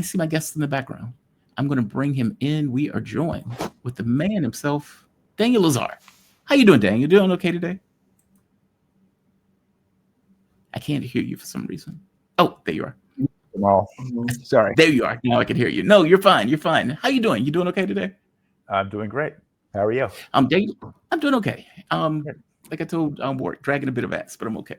I see my guest in the background. I'm going to bring him in. We are joined with the man himself, Daniel Lazare. How you doing, Daniel? You doing okay today? I can't hear you for some reason. Oh, there you are. Well, sorry. There you are. Now I can hear you. No, you're fine. You're fine. How you doing? You doing okay today? I'm doing great. How are you? Daniel, I'm doing okay. Like I told Ward, dragging a bit of ass, but I'm okay.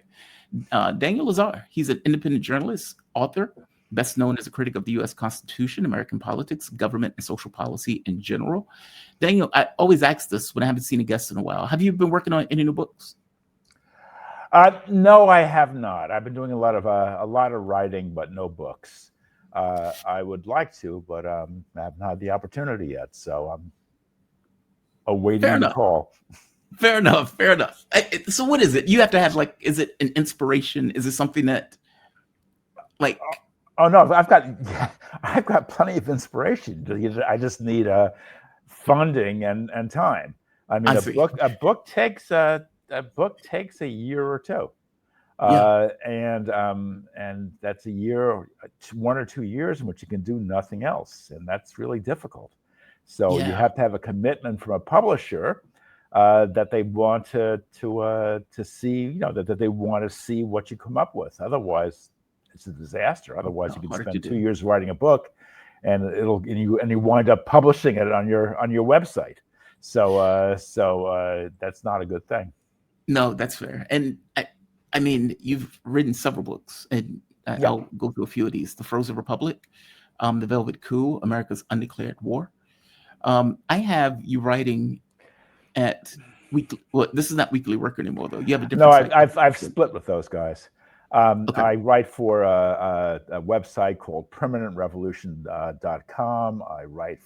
Daniel Lazare, he's an independent journalist, author, best known as a critic of the U.S. Constitution, American politics, government, and social policy in general. Daniel, I always ask this when I haven't seen a guest in a while. Have you been working on any new books? No, I have not. I've been doing a lot of writing, but no books. I would like to, but I haven't had the opportunity yet. So I'm awaiting the call. Fair enough. Fair enough. So what is it? You have to have is it an inspiration? Is it something that Oh no, I've got plenty of inspiration. I just need funding and time. I mean, a book takes a year or two. And that's a year, 1 or 2 years in which you can do nothing else, and that's really difficult. So you have to have a commitment from a publisher that they want to see, that they want to see what you come up with. Otherwise, it's a disaster. Otherwise, you can spend 2 years writing a book, and you wind up publishing it on your website. So that's not a good thing. No, that's fair. And I mean, you've written several books, and I'll go through a few of these. The Frozen Republic, The Velvet Coup, America's Undeclared War. I have you writing at weekly. Well, this is not Weekly Worker anymore, though. You have a different. No, I've split with those guys. I write for a website called permanentrevolution.com. I write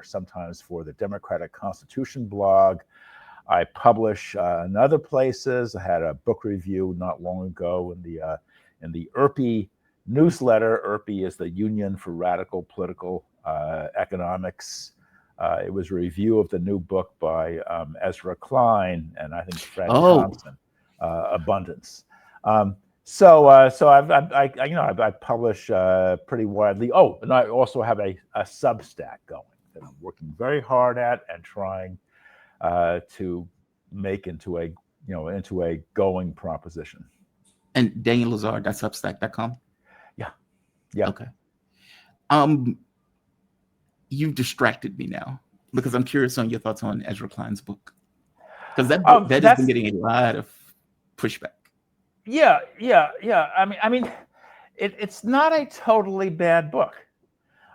sometimes for the Democratic Constitution blog. I publish in other places. I had a book review not long ago in the IRPE newsletter. IRPE is the Union for Radical Political Economics. It was a review of the new book by Ezra Klein and I think Fred Thompson, Abundance. So I publish pretty widely. Oh, and I also have a Substack going that I'm working very hard at and trying to make into a going proposition. And DanielLazare.substack.com? Yeah. Okay. You've distracted me now because I'm curious on your thoughts on Ezra Klein's book. Because that has been getting a lot of pushback. Yeah. I mean, it's not a totally bad book.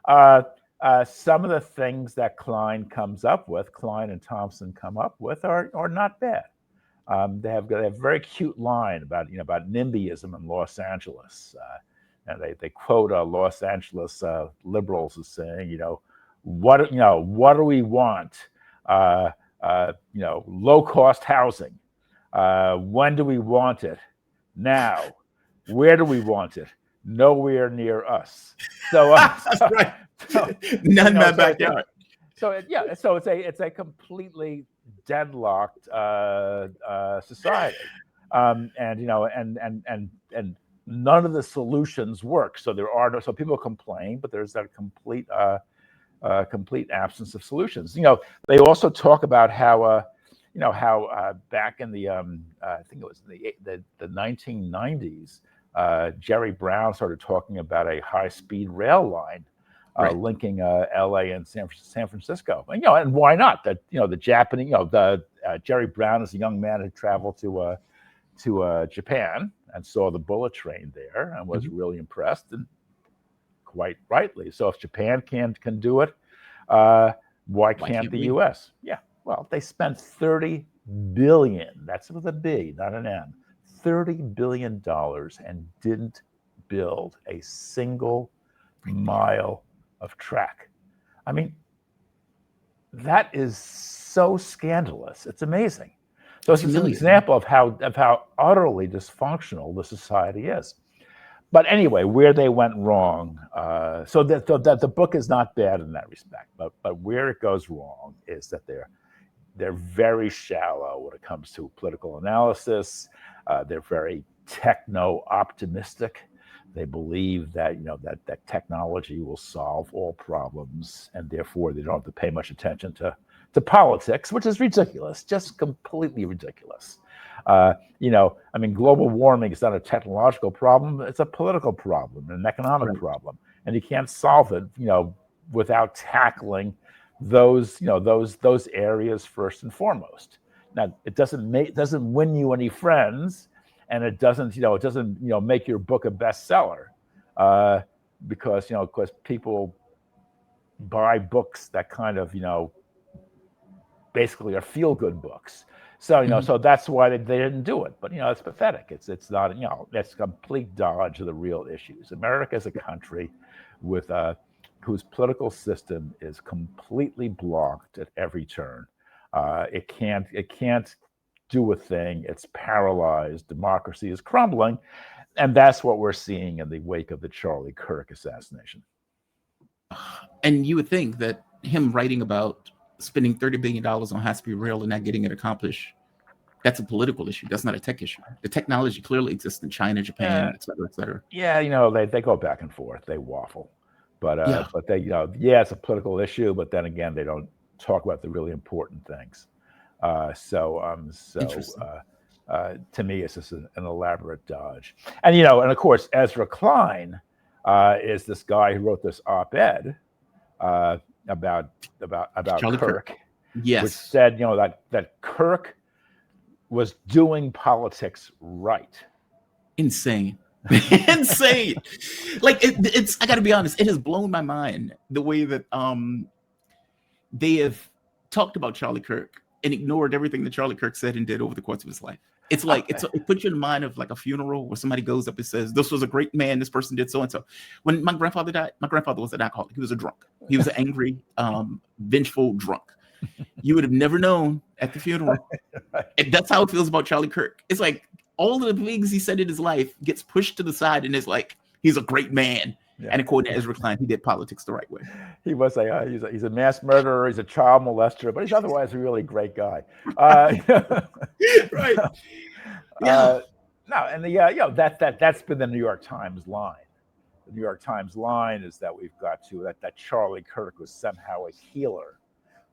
Some of the things that Klein and Thompson come up with are not bad. They have a very cute line about NIMBYism in Los Angeles, and they quote Los Angeles liberals as saying, what do we want? Low cost housing. When do we want it? Now. Where do we want it? Nowhere near us. So right. Not in my backyard. So it's a completely deadlocked society, and none of the solutions work. So so people complain, but there's that complete absence of solutions. They also talk about how back in the I think it was the 1990s, Jerry Brown started talking about a high-speed rail line linking LA and San Francisco. And why not? That the Japanese, Jerry Brown as a young man had traveled to Japan and saw the bullet train there and was really impressed, and quite rightly. So if Japan can do it, why can't the U.S.? Yeah. Well, they spent $30 billion. That's with a B, not an M. $30 billion and didn't build a single mile of track. I mean, that is so scandalous. It's amazing. So it's an example of how utterly dysfunctional the society is. But anyway, where they went wrong. So that the book is not bad in that respect. But where it goes wrong is that they're very shallow when it comes to political analysis. They're very techno-optimistic. They believe that that technology will solve all problems, and therefore they don't have to pay much attention to politics, which is ridiculous, just completely ridiculous. Global warming is not a technological problem; it's a political problem, an economic problem, and you can't solve it, without tackling those areas first and foremost. Now, it doesn't win you any friends, and it doesn't make your book a bestseller, because people buy books that kind of basically are feel-good books. So so that's why they didn't do it. But it's pathetic. It's not that's a complete dodge of the real issues. America is a country with whose political system is completely blocked at every turn. It can't do a thing. It's paralyzed. Democracy is crumbling, and that's what we're seeing in the wake of the Charlie Kirk assassination. And you would think that him writing about spending $30 billion on high-speed rail and not getting it accomplished, that's a political issue. That's not a tech issue. The technology clearly exists in China, Japan, et cetera, et cetera. Yeah, they go back and forth. They waffle. But they, it's a political issue, but then again, they don't talk about the really important things. To me, it's just an elaborate dodge. And and of course, Ezra Klein is this guy who wrote this op-ed about Kirk, yes, which said that Kirk was doing politics right. Insane. Insane. Like it's I gotta be honest, it has blown my mind the way that they have talked about Charlie Kirk and ignored everything that Charlie Kirk said and did over the course of his life. It's like it puts you in the mind of like a funeral where somebody goes up and says, "This was a great man. This person did so and so." When my grandfather died, my grandfather was an alcoholic. He was a drunk. He was an angry, vengeful drunk. You would have never known at the funeral. And that's how it feels about Charlie Kirk. It's like all of the things he said in his life gets pushed to the side, and it's like he's a great man. Yeah. And according to Ezra Klein, he did politics the right way. He was he's a mass murderer, he's a child molester, but he's otherwise a really great guy. Right. Yeah. That's been the New York Times line. The New York Times line is that we've got to that Charlie Kirk was somehow a healer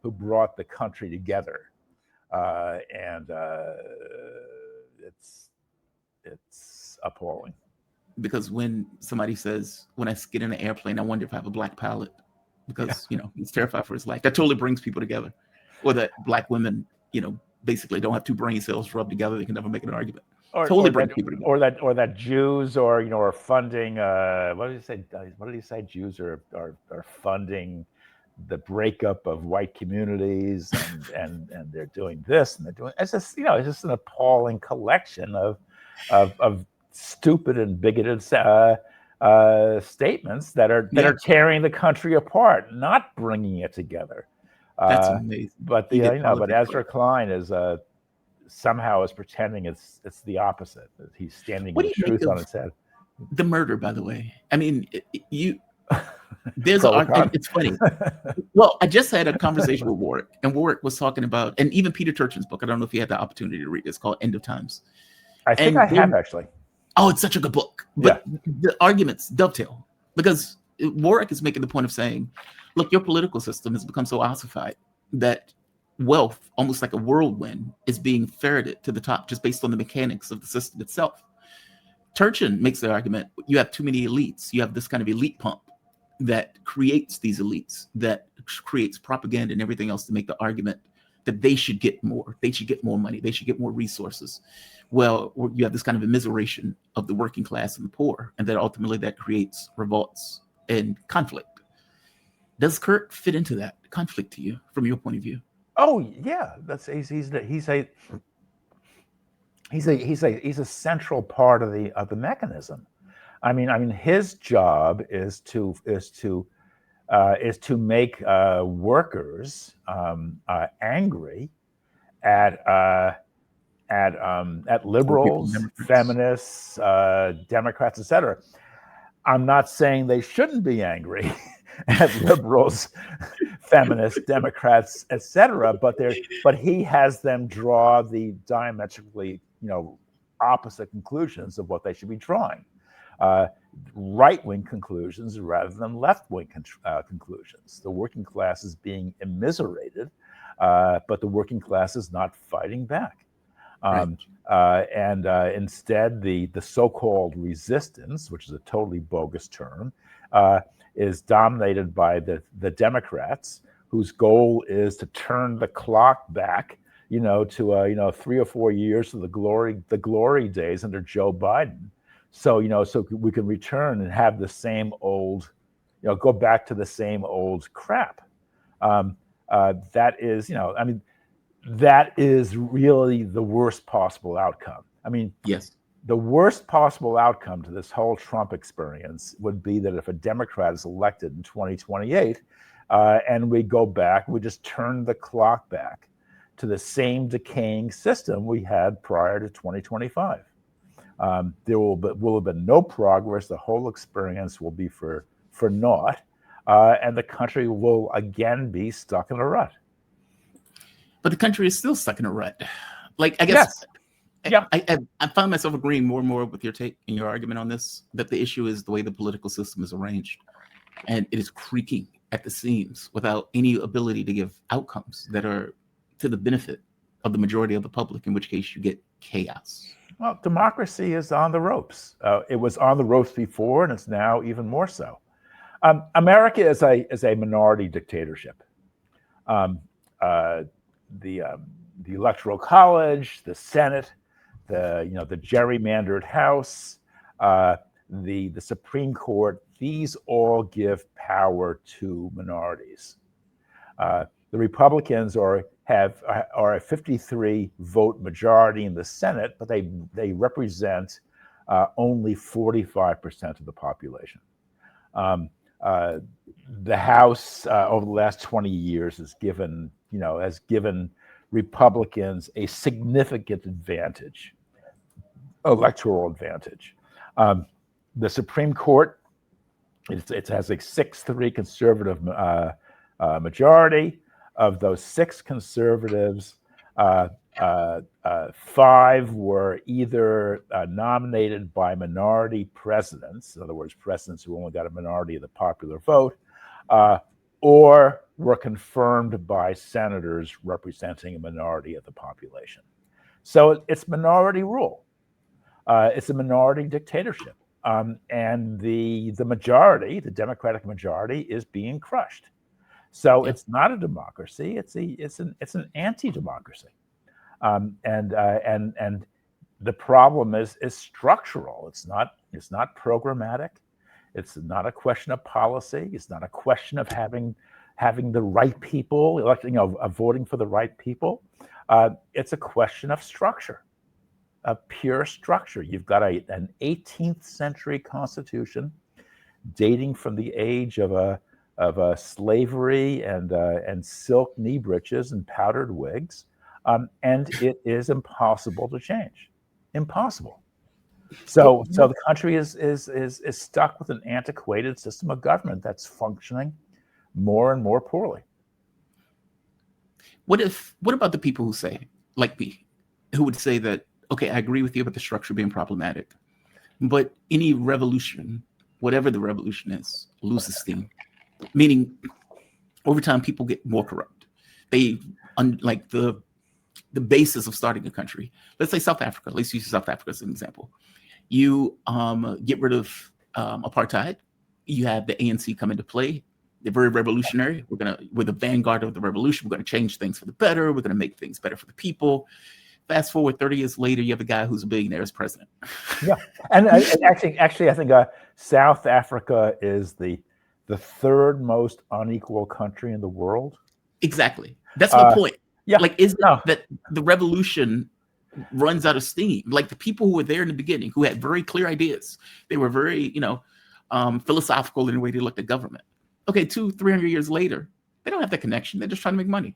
who brought the country together, and it's appalling. Because when somebody says, when I get in an airplane, I wonder if I have a black pilot, because he's terrified for his life. That totally brings people together. Or that black women, basically don't have two brain cells rubbed together. They can never make an argument. Totally brings people together. Or that Jews are funding. What did he say? What did he say? Jews are funding the breakup of white communities, and they're doing this and they're doing. It's just it's just an appalling collection of stupid and bigoted statements that are tearing the country apart, not bringing it together. That's amazing. But but Ezra Klein is somehow is pretending it's the opposite. He's standing with the truth on his head. The murder, by the way. I mean, there's it's funny. Well, I just had a conversation with Warwick, and Warwick was talking about, and even Peter Turchin's book. I don't know if you had the opportunity to read it. It's called End of Times. I think I have actually. Oh, it's such a good book. But the arguments dovetail, because Warwick is making the point of saying, look, your political system has become so ossified that wealth, almost like a whirlwind, is being ferreted to the top just based on the mechanics of the system itself. Turchin makes the argument, you have too many elites. You have this kind of elite pump that creates these elites, that creates propaganda and everything else to make the argument that they should get more. They should get more money. They should get more resources. Well, you have this kind of immiseration of the working class and the poor, and then ultimately that creates revolts and conflict. Does Kirk fit into that conflict to you, from your point of view? Oh yeah, he's a central part of the mechanism. I mean, his job is to make workers angry at liberals, feminists, Democrats, etc. I'm not saying they shouldn't be angry at liberals, feminists, Democrats, etc. But he has them draw the diametrically, opposite conclusions of what they should be drawing. right-wing conclusions rather than left-wing conclusions. The working class is being immiserated, but the working class is not fighting back. Instead, the so-called resistance, which is a totally bogus term, is dominated by the Democrats, whose goal is to turn the clock back, to 3 or 4 years of the glory days under Joe Biden. So we can return and have the same old, go back to the same old crap. That is, that is really the worst possible outcome. Yes. The worst possible outcome to this whole Trump experience would be that if a Democrat is elected in 2028, and we go back, we just turn the clock back to the same decaying system we had prior to 2025. There will have been no progress. The whole experience will be for naught, and the country will again be stuck in a rut. But the country is still stuck in a rut. Like, I guess, I find myself agreeing more and more with your take and your argument on this, that the issue is the way the political system is arranged. And it is creaking at the seams without any ability to give outcomes that are to the benefit of the majority of the public, in which case you get chaos. Well, democracy is on the ropes. It was on the ropes before, and it's now even more so. America is a minority dictatorship. The Electoral College, the Senate, the gerrymandered House, the Supreme Court, these all give power to minorities. The Republicans are a 53 vote majority in the Senate, but they represent only 45% of the population. The House over the last 20 years has given Republicans a significant advantage, electoral advantage. The Supreme Court, it has a 6-3 conservative majority. Of those 6 conservatives, 5 were either nominated by minority presidents, in other words, presidents who only got a minority of the popular vote, or were confirmed by senators representing a minority of the population. So it's minority rule. It's a minority dictatorship. And the majority, the Democratic majority, is being crushed. So it's not a democracy. It's an anti-democracy. And the problem is structural. It's not programmatic. It's not a question of policy. It's not a question of having the right people, voting for the right people. It's a question of structure, of pure structure. You've got an 18th century constitution dating from the age of slavery and silk knee breeches and powdered wigs, and it is impossible to change. Impossible. So the country is stuck with an antiquated system of government that's functioning more and more poorly. What about the people who say, like me, who would say that, okay, I agree with you about the structure being problematic, but any revolution, whatever the revolution is, loses steam. Meaning, over time, people get more corrupt. Like the basis of starting a country. Let's say South Africa. Let's use South Africa as an example. You get rid of apartheid. You have the ANC come into play. They're very revolutionary. We're the vanguard of the revolution. We're going to change things for the better. We're going to make things better for the people. Fast forward 30 years later, you have a guy who's a billionaire as president. Yeah, and actually, I think South Africa is the third most unequal country in the world. Exactly. That's my point. Yeah. Like, is it that the revolution runs out of steam? Like, the people who were there in the beginning, who had very clear ideas, they were very, philosophical in the way they looked at government. Okay, 200-300 years later, they don't have that connection. They're just trying to make money.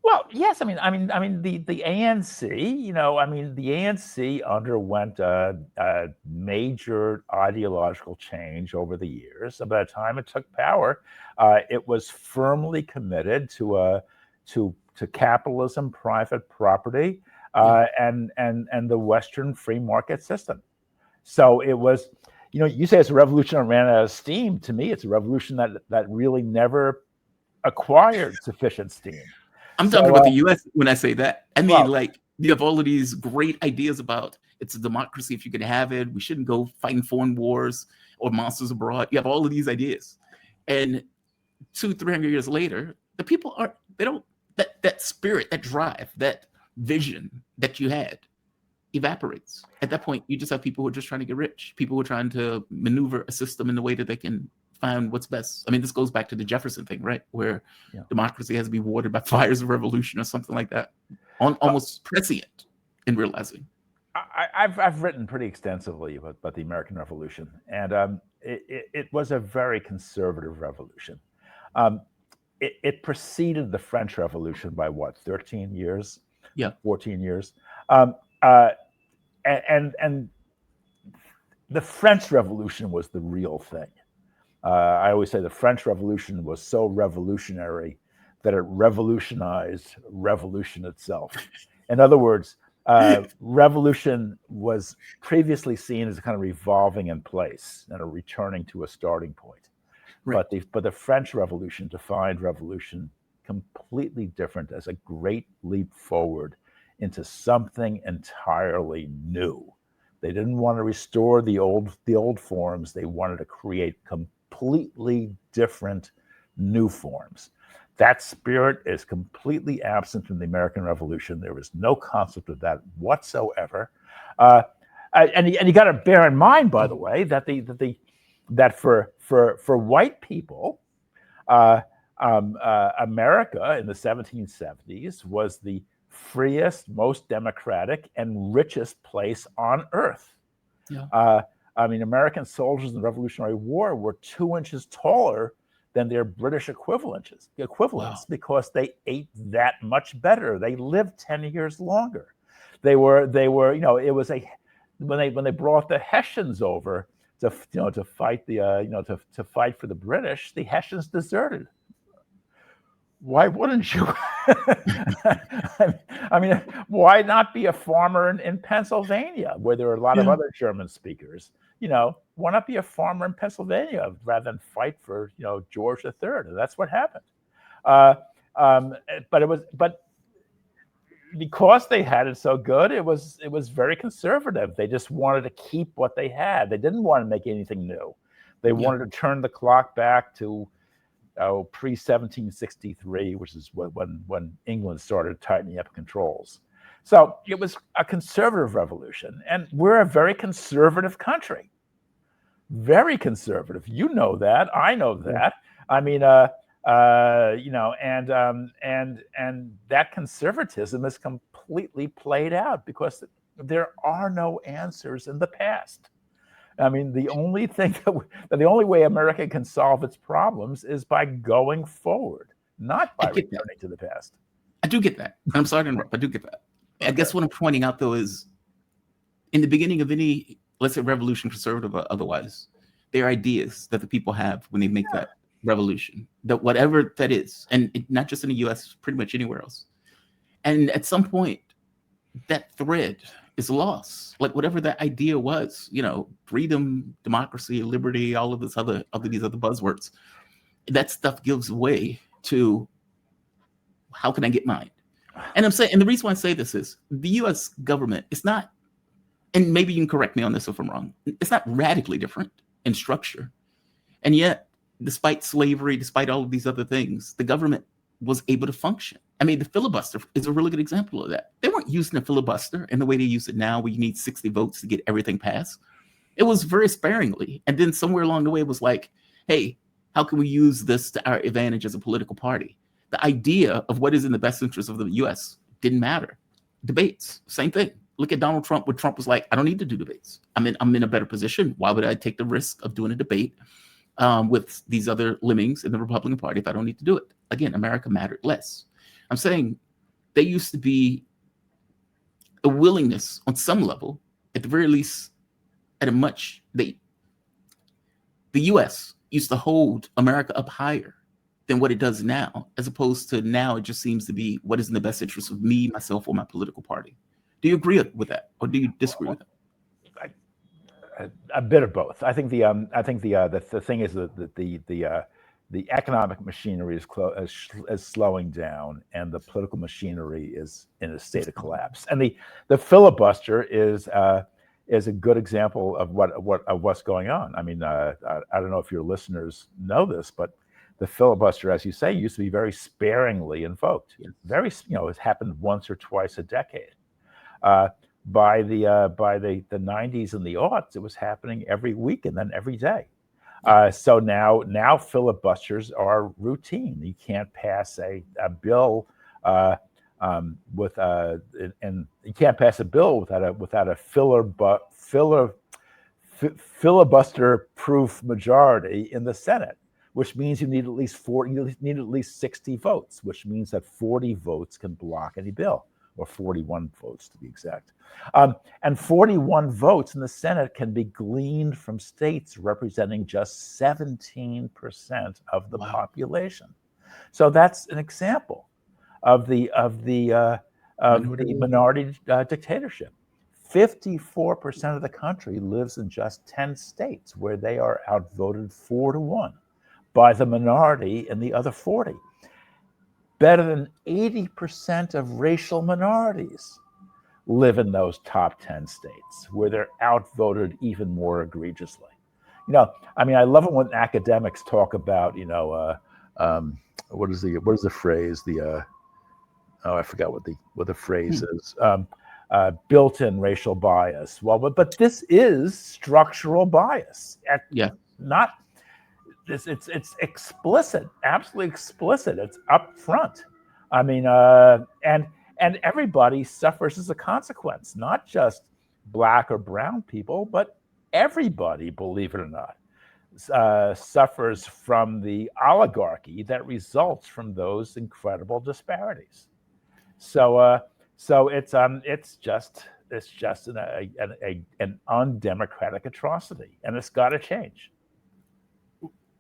Well, yes, the ANC, the ANC underwent a major ideological change over the years. By the time it took power, it was firmly committed to capitalism, private property, and the Western free market system. So it was, You say it's a revolution that ran out of steam. To me, it's a revolution that really never acquired sufficient steam. I'm So, talking about the U.S. when I say that. I mean, well, like, you have all of these great ideas about it's a democracy if you can have it. We shouldn't go fighting foreign wars or monsters abroad. You have all of these ideas, and 200-300 years later, the people aren't. They don't. That spirit, that drive, that vision that you had evaporates. At that point, you just have people who are just trying to get rich. People who are trying to maneuver a system in the way that they can find what's best. I mean, this goes back to the Jefferson thing, right? Where democracy has to be watered by fires of revolution or something like that. Almost prescient in realizing. I've written pretty extensively about the American Revolution, and it was a very conservative revolution. It preceded the French Revolution by what, 13 years? Yeah. 14 years. And the French Revolution was the real thing. I always say the French Revolution was so revolutionary that it revolutionized revolution itself. In other words, revolution was previously seen as a kind of revolving in place and a returning to a starting point. Right. But the French Revolution defined revolution completely different as a great leap forward into something entirely new. They didn't want to restore the old forms. They wanted to create completely different new forms. That spirit is completely absent from the American Revolution. There is no concept of that whatsoever. And you got to bear in mind, by the way, that for white people, America in the 1770s was the freest, most democratic, and richest place on earth. Yeah. I mean, American soldiers in the Revolutionary War were 2 inches taller than their British equivalents, wow, because they ate that much better. They lived 10 years longer. They were, it was when they brought the Hessians over to fight to fight for the British, the Hessians deserted. Why wouldn't you? I mean, why not be a farmer in Pennsylvania, where there are a lot of other German speakers? Why not be a farmer in Pennsylvania rather than fight for George III? And that's what happened. But because they had it so good, it was very conservative. They just wanted to keep what they had. They didn't want to make anything new. They wanted to turn the clock back to pre-1763, which is when England started tightening up controls. So it was a conservative revolution, and we're a very conservative country. Very conservative. You know that. I know that. I mean, and that conservatism is completely played out because there are no answers in the past. I mean, the only way America can solve its problems is by going forward, not by returning to the past. I do get that. I'm sorry to interrupt. I do get that. Okay. I guess what I'm pointing out, though, is in the beginning of any, let's say, revolution, conservative or otherwise, there are ideas that the people have when they make that revolution, that whatever that is, and not just in the U.S., pretty much anywhere else. And at some point, that thread is lost. Like whatever that idea was, freedom, democracy, liberty, all of these other buzzwords, that stuff gives way to how can I get mine? And I'm saying, and the reason why I say this is the U.S. government is not, and maybe you can correct me on this if I'm wrong, it's not radically different in structure. And yet, despite slavery, despite all of these other things, the government was able to function. I mean, the filibuster is a really good example of that. They weren't using a filibuster in the way they use it now, where you need 60 votes to get everything passed. It was very sparingly. And then somewhere along the way, it was like, hey, how can we use this to our advantage as a political party? The idea of what is in the best interest of the U.S. didn't matter. Debates, same thing. Look at Donald Trump, where Trump was like, I don't need to do debates. I'm in a better position. Why would I take the risk of doing a debate with these other lemmings in the Republican Party if I don't need to do it? Again, America mattered less. I'm saying there used to be a willingness on some level, at the very least, at a much, the U.S. used to hold America up higher than what it does now, as opposed to now it just seems to be what is in the best interest of me, myself, or my political party. Do you agree with that, or do you disagree with that? A bit of both. I think the thing is that the economic machinery is slowing down, and the political machinery is in a state of collapse. And the filibuster is a good example of what's going on. I mean, I don't know if your listeners know this, but the filibuster, as you say, used to be very sparingly invoked. Very, it happened once or twice a decade. By the 90s and the aughts, it was happening every week and then every day. So now filibusters are routine. You can't pass a bill and you can't pass a bill without a filibuster-proof majority in the Senate, which means you need at least 60 votes, which means that 40 votes can block any bill, or 41 votes to be exact. And 41 votes in the Senate can be gleaned from states representing just 17% of the population. So that's an example of the minority dictatorship. 54% of the country lives in just 10 states where they are outvoted 4-1 by the minority in the other 40. Better than 80% of racial minorities live in those top 10 states where they're outvoted even more egregiously. I mean, I love it when academics talk about, what is the phrase? I forgot what the phrase is. Built-in racial bias. Well, but this is structural bias. Not this. It's explicit, absolutely explicit. It's up front. I mean, and everybody suffers as a consequence. Not just Black or brown people, but everybody, believe it or not, suffers from the oligarchy that results from those incredible disparities. So it's just an undemocratic atrocity, and it's got to change.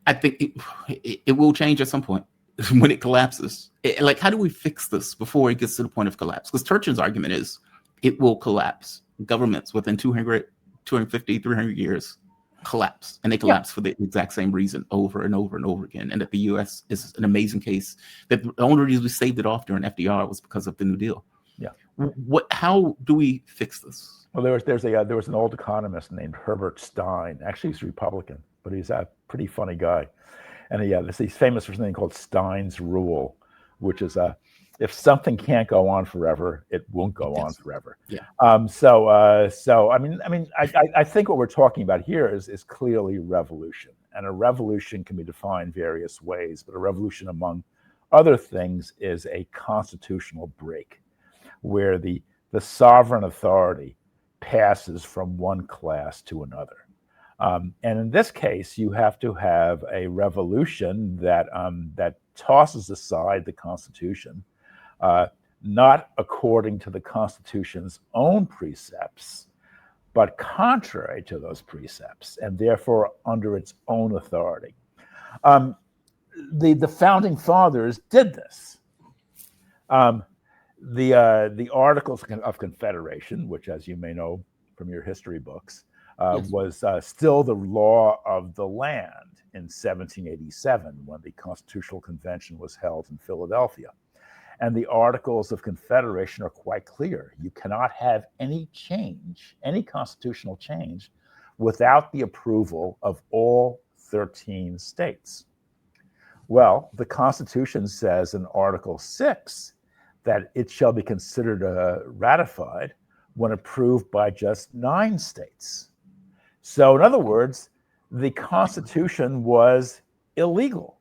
I think it will change at some point when it collapses. Like, how do we fix this before it gets to the point of collapse? Because Turchin's argument is it will collapse. Governments within 200, 250, 300 years collapse, and they collapse for the exact same reason over and over and over again. And that the U.S. is an amazing case. That the only reason we saved it off during FDR was because of the New Deal. How do we fix this? Well, there was an old economist named Herbert Stein. Actually, he's a Republican, but he's a pretty funny guy. And he's famous for something called Stein's rule, which is if something can't go on forever, it won't go on forever. So I mean, I think what we're talking about here is clearly revolution, and a revolution can be defined various ways, but a revolution, among other things, is a constitutional break, where the sovereign authority passes from one class to another. And in this case, you have to have a revolution that tosses aside the Constitution, not according to the Constitution's own precepts, but contrary to those precepts, and therefore under its own authority. The founding fathers did this. The Articles of Confederation, which, as you may know from your history books, was still the law of the land in 1787, when the Constitutional Convention was held in Philadelphia. And the Articles of Confederation are quite clear. You cannot have any change, any constitutional change, without the approval of all 13 states. Well, the Constitution says in Article 6 that it shall be considered ratified when approved by just 9 states. So in other words, the Constitution was illegal.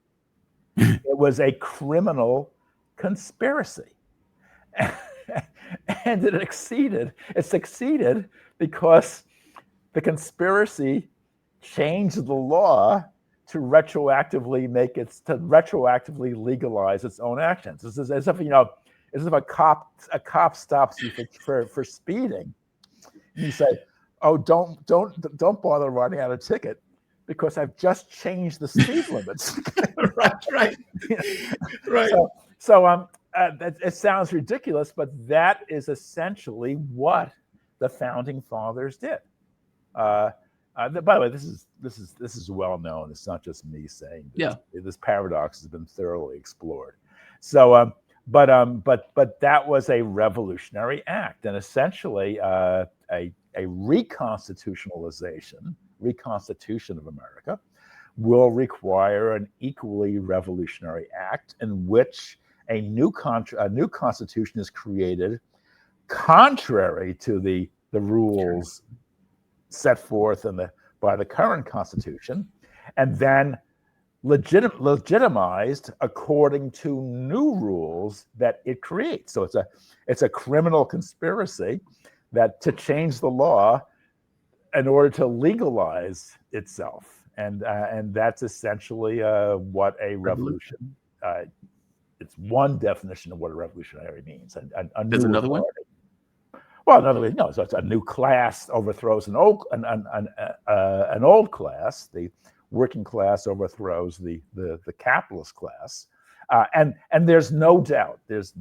It was a criminal conspiracy. And it succeeded because the conspiracy changed the law to retroactively legalize its own actions. It's as if a cop stops you for speeding. And you say, "Oh, don't bother writing out a ticket because I've just changed the speed limits." Right. So it sounds ridiculous, but that is essentially what the founding fathers did. By the way, this is well known. It's not just me saying this. Yeah. This paradox has been thoroughly explored. So, but that was a revolutionary act, and essentially a reconstitution of America will require an equally revolutionary act in which a new constitution is created contrary to the rules set forth by the current constitution, and then legitimized according to new rules that it creates. So it's a criminal conspiracy that to change the law in order to legalize itself, and that's essentially what a revolution. It's one definition of what a revolutionary means. There's another one. Well, in other words, no. So it's a new class overthrows an old class. The working class overthrows the capitalist class, and there's no doubt that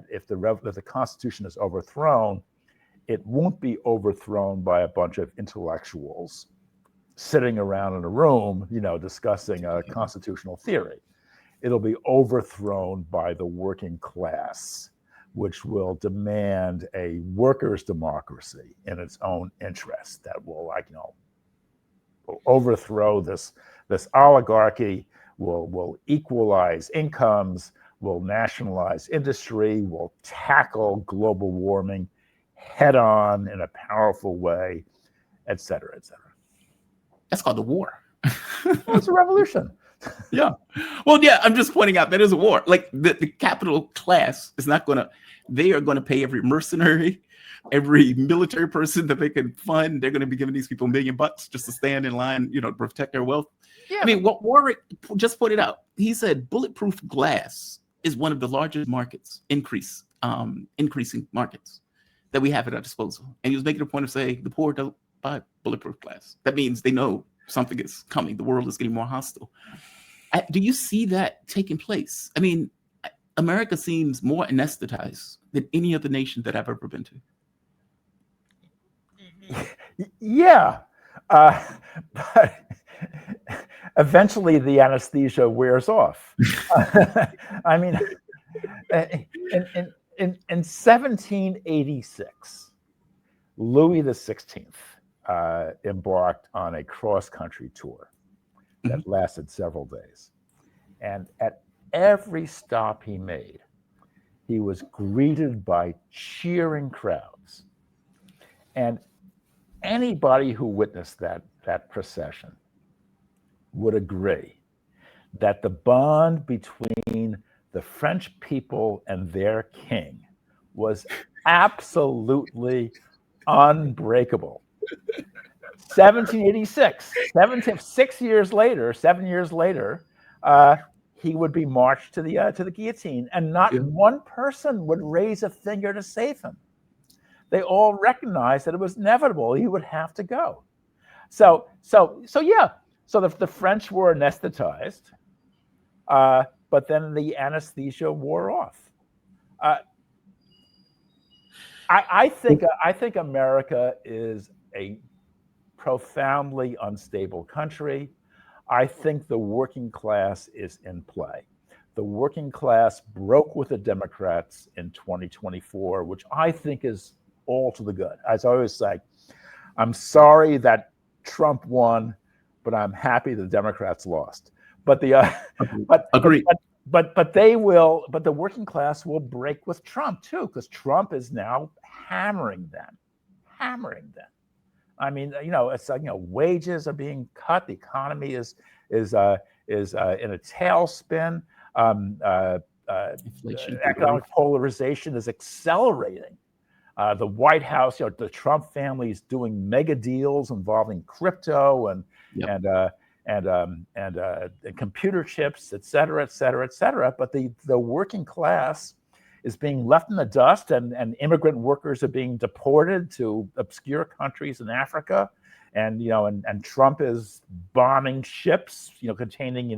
if the Constitution is overthrown, it won't be overthrown by a bunch of intellectuals sitting around in a room, discussing a constitutional theory. It'll be overthrown by the working class, which will demand a workers' democracy in its own interest that will, will overthrow this oligarchy, will equalize incomes, will nationalize industry, will tackle global warming head on in a powerful way, et cetera, et cetera. That's called the war. Well, it's a revolution. Yeah. Well, yeah, I'm just pointing out that is a war. Like the capital class is not they are going to pay every mercenary, every military person that they can fund. They're going to be giving these people $1 million just to stand in line, to protect their wealth. Yeah. I mean, what Warwick just pointed out, he said bulletproof glass is one of the largest increasing markets that we have at our disposal. And he was making a point of saying the poor don't buy bulletproof glass. That means they know something is coming. The world is getting more hostile. Do you see that taking place? I mean, America seems more anesthetized than any other nation that I've ever been to. Yeah. But eventually the anesthesia wears off. I mean, in 1786, Louis XVI embarked on a cross-country tour that lasted several days. And at every stop he made, he was greeted by cheering crowds. And anybody who witnessed that procession would agree that the bond between the French people and their king was absolutely unbreakable. 1786, 7 years later, he would be marched to the guillotine, and not one person would raise a finger to save him. They all recognized that it was inevitable; he would have to go. So the French were anesthetized, but then the anesthesia wore off. I think America is a profoundly unstable country. I think the working class is in play. The working class broke with the Democrats in 2024, which I think is all to the good. As I always say, I'm sorry that Trump won, but I'm happy the Democrats lost. But Agreed. But the working class will break with Trump too, because Trump is now hammering them. I mean, it's wages are being cut. The economy is in a tailspin. Inflation, economic polarization is accelerating. The White House, the Trump family is doing mega deals involving crypto and computer chips, et cetera, et cetera, et cetera. But the working class is being left in the dust, and immigrant workers are being deported to obscure countries in Africa, and Trump is bombing ships, containing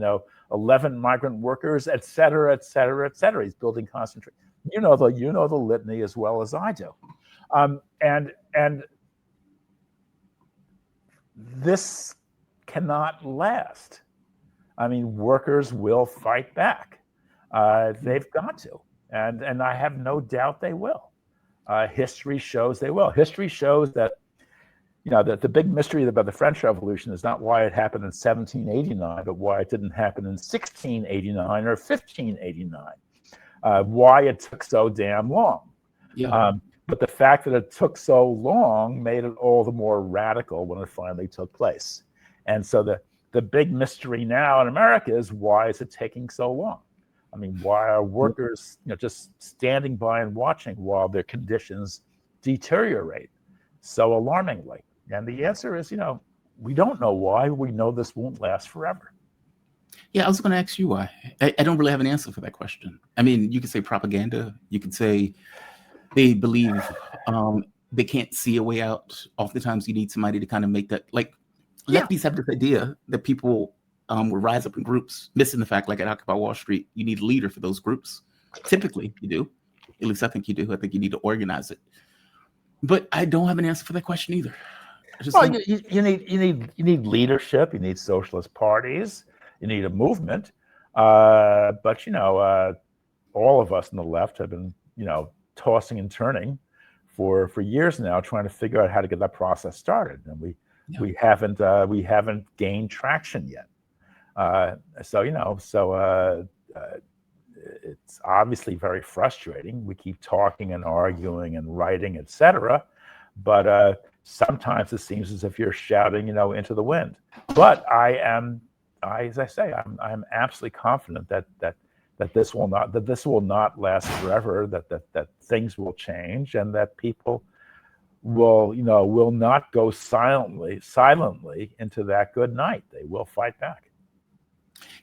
11 migrant workers, et cetera, et cetera, et cetera. He's building concentration. The litany as well as I do, and this cannot last. I mean, workers will fight back. They've got to, and I have no doubt they will. History shows they will. History shows that, that the big mystery about the French Revolution is not why it happened in 1789, but why it didn't happen in 1689 or 1589. Why it took so damn long. Yeah. But the fact that it took so long made it all the more radical when it finally took place. And so the big mystery now in America is, why is it taking so long? I mean, why are workers just standing by and watching while their conditions deteriorate so alarmingly? And the answer is, we don't know why. We know this won't last forever. Yeah, I was going to ask you why. I don't really have an answer for that question. I mean, you could say propaganda. You could say they believe they can't see a way out. Oftentimes, you need somebody to kind of make that. Like, lefties have this idea that people will rise up in groups, missing the fact, like at Occupy Wall Street, you need a leader for those groups. Typically, you do. At least I think you do. I think you need to organize it. But I don't have an answer for that question either. Well, you need leadership. You need socialist parties. You need a movement. But all of us on the left have been tossing and turning for years now, trying to figure out how to get that process started, and we haven't gained traction yet. It's obviously very frustrating. We keep talking and arguing and writing, etc. But sometimes it seems as if you're shouting, into the wind. But as I say, I'm absolutely confident that this will not last forever. That things will change, and that people will not go silently into that good night. They will fight back.